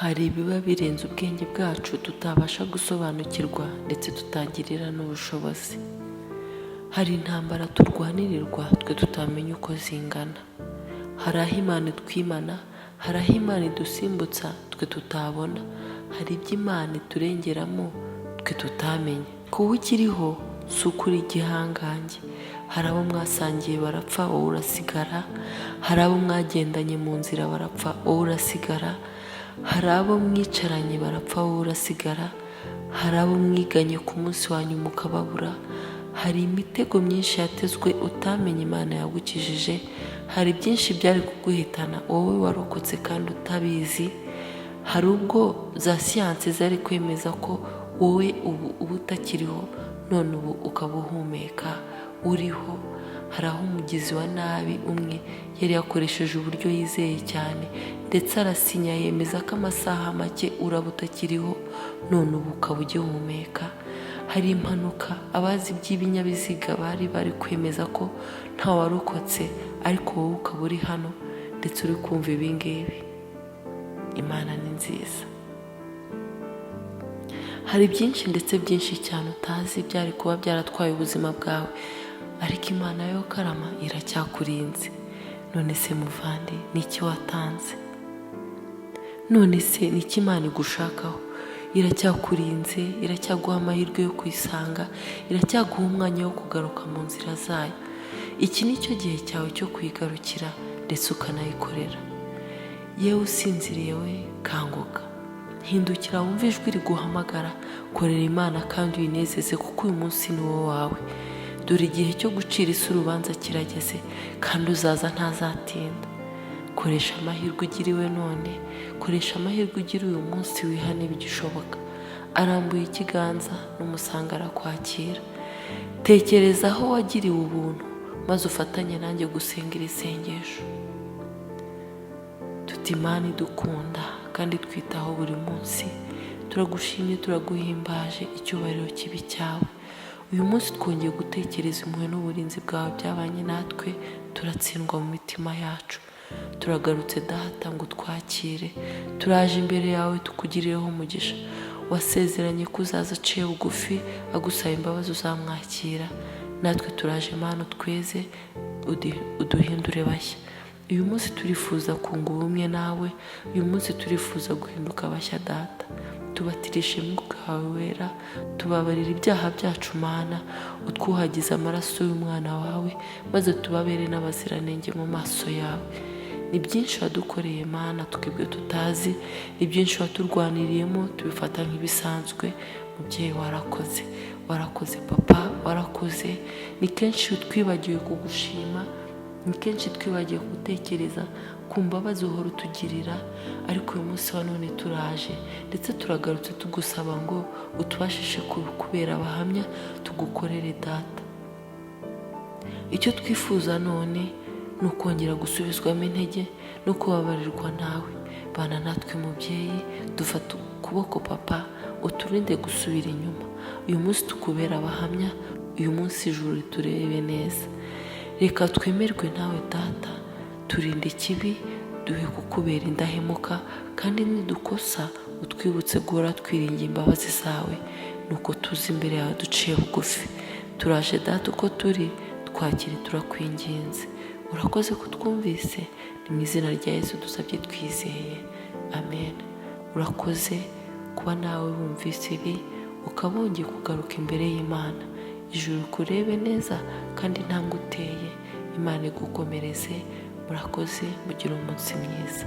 Hari ibiba birenze ubwenge bwacu tutabasha gusobanukirwa ndetse tutagirira n'ubushobozi. Hari intambara turwanirirwa twe tutamenya uko zingana. Hari aho Imana itwimana, hari aho Imana idusimbutsa twe tutabona. Hari ibyo Imana iturengeramo twe tutamenya. Kuba ukiriho si ukuri igihangange. Hari abo mwasangiye barapfa, wowe urasigara. Hari abo mwagendanye mu nzira barapfa, wowe urasigara. Hari abo mwicaranye barapfa, wowe urasigara. Hari abo mwiganye ku munsi wa nyuma ukababura. Hari imitego myinshi yatezwe utamenye Imana yagukijije. Hari byinshi byari kuguhitana wowe warokotse kandi utabizi. Hari ubwo za siyansi zari kwemeza ko wowe ubu utakiriho, none ubu ukaba uhumeka uriho. Hari aho umugizi wa nabi umwe yari yakoresheje uburyo yizeye cyane ndetse arasinya yemeza ko amasaha make uraba utakiriho, none ubu ukaba ugihumeka. Hari impanuka abazi iby'ibinyabiziga bari kwemeza ko nta warokotse, ariko wowe ukaba uri hano ndetse uri kumva ibi ngibi. Imana ni nziza. Hari byinshi ndetse byinshi cyane utazi byari kuba byaratwaye ubuzima bwawe, ariko Imana yo karama iracyakurinze. None se muvandi, ni iki watanze? None se ni iki Imana igushakaho? Iracyakurinze, iracyaguha amahirwe yo kwisanga, iracyaguha umwanya wo kugaruka mu nzira zayo. Iki ni cyo gihe cyawe cyo kuyigarukira ndetse ukanayikorera. Yewe usinziriye we, kanguka, hindukira wumve ijwi riguhamagara. Korera Imana kandi uyinezeze, kuko uyu munsi ni wo wawe. Dore igihe cyo gucira isi urubanza kirageze, kandi uzaza ntazatinda. Koresha amahirwe ugiriwe none, koresha amahirwe ugiriwe uyu munsi, wihane bigishoboka. Arambuye ikiganza n'umusanga arakwakira. Tekereza aho wagiriwe ubuntu, maze ufatanye nanjye gusenga iri sengesho. Tuti Imana idukunda kandi twitaho buri munsi, turagushimye, turaguhimbaje, icyubahiro kibi cyawe. Uyu munsi twongeye gutekereza impuhwe n'uburinzi bwawe byabanye natwe, turatsindwa mu mitima yacu. Turagarutse Data ngo twakire, turaje imbere yawe tukugirireho umugisha. Wasezeranye ko uzaza aciye bugufi agusaba imbabazi uzamwakira. Natwe turaje Mana tweze, uduhindure bashya. Uyu munsi turifuza kunga ubumwe nawe, uyu munsi turifuza guhinduka bashya Data. Tubatirishe Mwuka wawe wera, tubabarira ibyaha byacu Mana, utwuhagize amaraso y'umwana wawe, maze tubabere n'abaziranenge mu maso yawe. Ni byinshi wadukoreye Mana twebwe tutazi, ni byinshi waturwaniriyemo tubifata nk'ibisanzwe. Mubyeyi warakoze, warakoze Papa, warakoze. Ni kenshi twibagiwe kugushima, ni kenshi twibagiwe gutekereza ku mbabazi uhora utugirira, ariko uyu munsi wa none turaje ndetse turagarutse tugusaba ngo utubashishe kubera abahamya, tugukorere Data. Icyo twifuza none ni ukongera gusubizwamo intege no kubabarirwa nawe. Bana natwe mubyeyi, dufata ukuboko Papa, uturinde gusubira inyuma. Uyu munsi tukubera abahamya, uyu munsi ijuru riturebe neza. Reka twemerwe nawe Data, turinde ikibi, duhe kukubera indahemuka, kandi nidukosa utwibutse guhora twiringiye imbabazi zawe, nuko tuzi imbere yawe duciye bugufi. Turaje Data uko turi, twakire turakwinginze. Urakoze kutwumvise, ni mu izina rya Yesu dusabye twizeye, amen. Urakoze kuba nawe wumvise ibi, ukaba wongeye kugaruka imbere y'Imana. Ijuru kurebe neza kandi ntanguteye. Imana igukomereze. Murakoze, mugire umunsi mwiza.